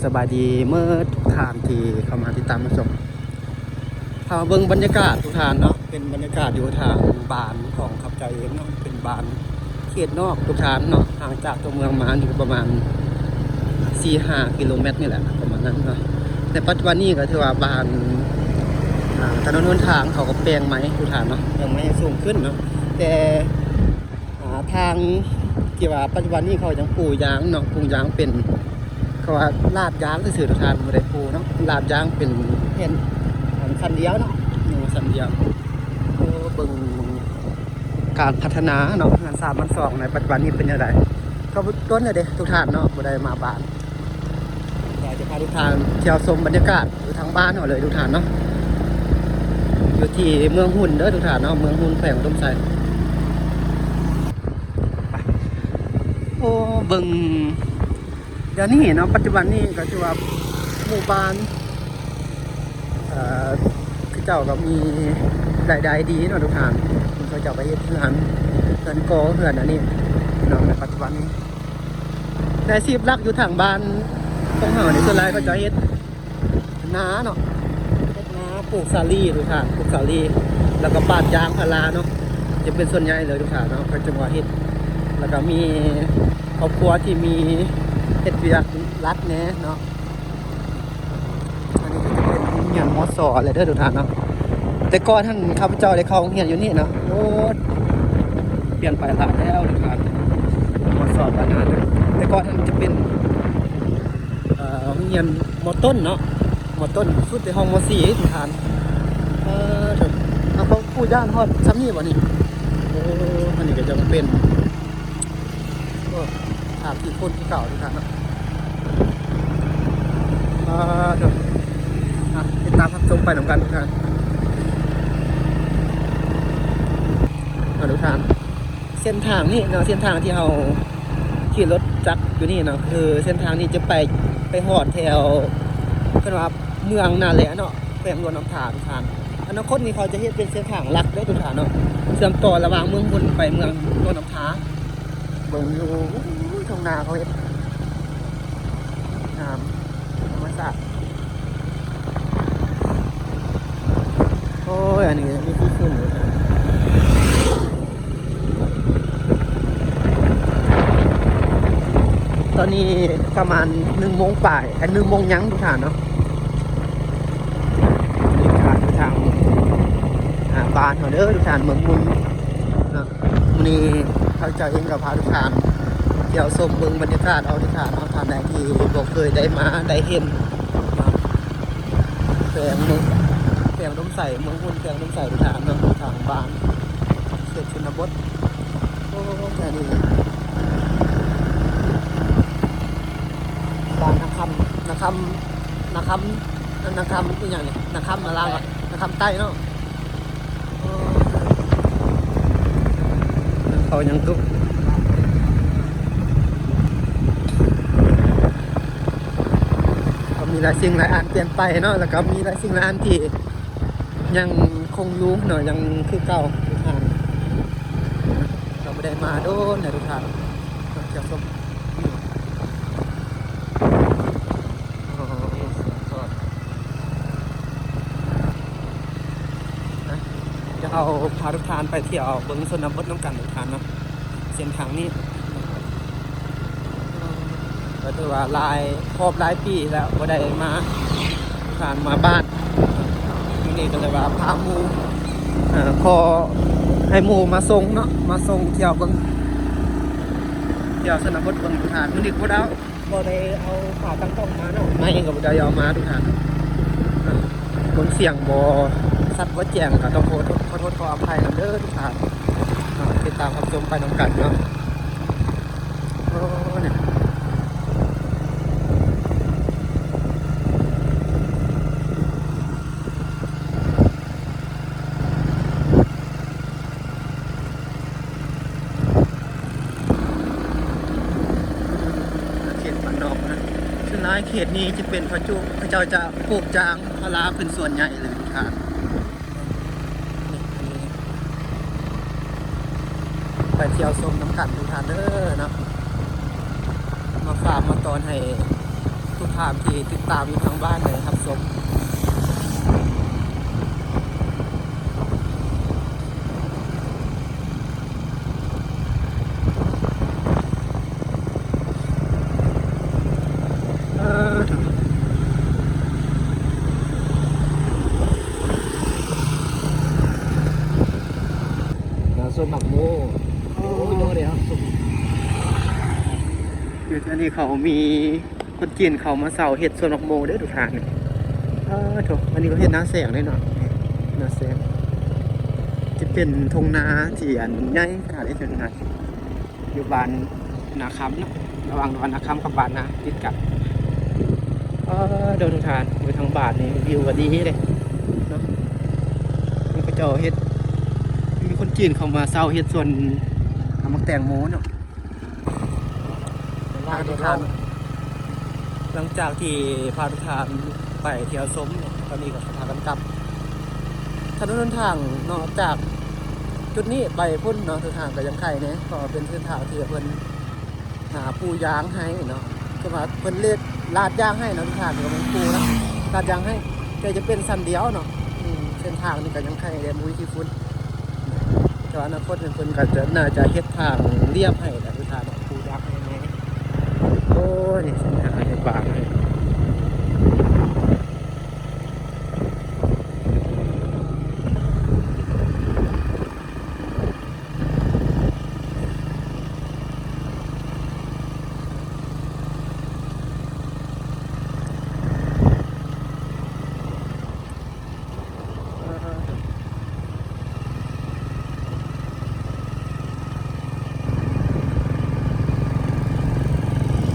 สบายดีเมื่อทุกทานที่เข้ามาติดตามรับชมพามาเบิ่งบรรยากาศทุกทานเนาะเป็นบรรยากาศอยู่ทางบ้านของขับใจเองเนาะเป็นบ้านเขตนอกทุกทานเนาะห่างจากตัวเมืองมาอยู่ประมาณ 4-5 กิโลเมตรนี่แหละประมาณนั้นเนาะในปัจจุบันนี้ก็ถือว่าบ้านถนนหนทางเขาก็แปลงไม้ทุกทานเนาะแปลงไม้ให้สูงขึ้นเนาะแต่ทางที่ว่าปัจจุบันนี้เขายังปลูกยางเนาะปลูกยางเป็นเขาว่าลาดยางซื่อๆทุกทานบ่ได้ปลูกเนาะลาดยางเป็นเห็นสันเดียวเนาะสันเดียวเบิ่งการพัฒนาเนาะงาน3-2ในปัจจุบันนี้เป็นยังไงก็ต้นเลยเด้ทุกท่านเนาะบ่ได้มาบ้านอยากจะพาทุกท่านเที่ยวชมบรรยากาศอยู่ทางบ้านเอาเลยทุกท่านเนาะอยู่ที่เมืองหุ่นเด้อทุกท่านเนาะเมืองหุ่นแขวงอุดมไซโอ้เบิ่งเดี๋ยวนี้เนาะปัจจุบันนี้ก็ถือว่าหมู่บ้านคือเจ้าก็มีรายได้ดีเนาะทุกท่านเขาเจ้าไปเฮ็ดเฮือนก่อเฮือนอันนี้เนาะในปัจจุบันนี้แต่อาชีพหลักอยู่ทางบ้านของเฮานี่ส่วนหลายเขาจะเฮ็ดนาเนาะเฮ็ดนาปลูกสาลี่ทุกท่านปลูกสาลี่แล้วก็ปาดยางพาราเนาะจะเป็นส่วนใหญ่เลยทุกท่านเนาะก็จังหวัดเฮ็ดแล้วก็มีครอบครัวที่มีเฮ็ดเวียกรัดแหน่เนาะอันนี้ก็จะเป็นโรงเรียนม.ส.อะไรเด้อทุกท่านเนาะแต่ก่อนท่านข้าพเจ้าได้เข้าโรงเรียนอยู่นี่เนาะโอ้เปลี่ยนไปหลายแล้วทุกท่านม.ส.บ้านนั้นแต่ก่อนท่านจะเป็นโรงเรียนม.ต้นเนาะม.ต้นสุดในห้องม.4ทุกท่านเอาเขาพูดย่านฮอดซ้ำนี่บ่นี่โอ้อันนี้ก็จะเป็นถามที่คนที่เก่าทุกท่านเนาะติดตามรับชมไปเหมือนกันทุกท่านทุกท่านเส้นทางนี่เนาะเส้นทางที่เราขี่รถจักรอยู่นี่เนาะคือเส้นทางนี้จะไปหอดแถวกันว่าเมืองนาแหละเนาะแขวงนวลน้ำถาทุกท่านอนาคตนี้เขาจะเฮ็ดเป็นเส้นทางลักได้ทุกท่านเนาะเชื่อมต่อระหว่างเมืองบนไปเมืองนวลน้ำถาเบิ่งอยู่ทางนาเขาเฮ็ดน้ำธรรมชาติโอ้ยอันนี้มีที่ขึ้นอยู่ตอนนี้ประมาณ1 โมงป่าย1 โมงยังทุกท่านเนาะนี่ทางบ้านเขาเด้อทุกท่านเมืองมุนเนาะมื้อนี้เขาเจ้าเองกับพาทุกท่านเที่ยวชมเบิ่งบรรยากาศเอาทุกท่านเอาท่านใดที่บ่เคยได้มาได้เห็นแขวงดมใส่เมืองมุนแขวงดมใส่ทุกท่านเนาะทางบ้านเขตชนบทโอ้แค่นี้บ้านนาคำเป็นอย่างนี้นาคำมาล่างก่อนนาคำใต้เนาะเขายังกุ๊บมีหลายสิ่งหลายอันเปลี่ยนไปเนาะแล้วก็มีหลายสิ่งหลายอันที่ยังคงรู้เนาะยังคือเก่าทุกท่านเราไม่ได้มาโดนนะทุกท่านจะสมจะเอาพาทุกท่านไปเที่ยวเบิ้งชนบทน้ำกันทุกท่านเนาะเส้นทางนี้ก็ถือว่าหลายปีแล้วก็ได้มาผ่านมาบ้านนี่ก็เลยว่าพาหมู่ขอให้หมู่มาส่งเนาะมาส่งเที่ยวเบิ่งเที่ยวชนบทเบิ่งทุกท่านมื้อนี้บ่ได้เอาขาตั้งกล้องมาเนาะไม่ก็บ่ได้เอามาทุกท่านบนเสียงบ่สัตว์บ่แจ้งก็ต้องขอโทษขออภัยนำเด้อทุกท่านติดตามรับชมไปนำกันเนาะโอ้เนี่ยเขตนี้จะเป็นพระเจ้าจะปลูกจางพาราเป็นส่วนใหญ่เลยครับไปเที่ยวชมน้ำกันทุกท่านเด้อเนาะมาฝากมาตอนให้ทุก ทานที่ติดตามอยู่ทางบ้านเลยครับชมแล้วส้มหมักโม่โอ้ยโน่เดียวส้ม อยู่ที่นี่เขามีคนจีนเขามาเสาเห็ดส่วนดอกโมเด้อทุกทางเนี่ยโถอันนี้ก็เห็ดน้าแสงเลยเนาะน้าแสงจะเป็นทงนาที่อันใหญ่ขนาดนี้ถึงนะอยู่บ้านนาคำเนาะระหว่างบ้านนาคำกับบ้านนาติดกันเดินทุกทางอยู่ทางบ้านนี่วิวก็ดีเลยเนาะนี่ก็เจ้าเห็ดมีคนจีนเขามาเสาเห็ดส่วนทำมักแตงโมเนาะ ทุกท่านหลังจากที่พาทุกท่านไปเที่ยวชมเนี่ยตอนนี้ก็พากันกลับถนนหนทางนอกจากจุดนี้ไปพุ่นเนาะทุกทางก็ยังไข่เนี่ยก็เป็นเส้นทางที่เพิ่นหาปูยางให้เนาะก็มาเพิ่นเลือกลาดยางให้เนาะทุกท่านก็เป็นปูนะลาดยางให้แต่จะเป็นสันเดียวเนาะเส้นทางนี่ก็ยังไข่เรียนมุ้ยที่พุ่นแต่ว่าอนาคตเพิ่นก็จะน่าจะเฮ็ดทางเรียบให้แต่ทุกท่านเนาะปูยางให้แน่ โอ้ยเส้นทาง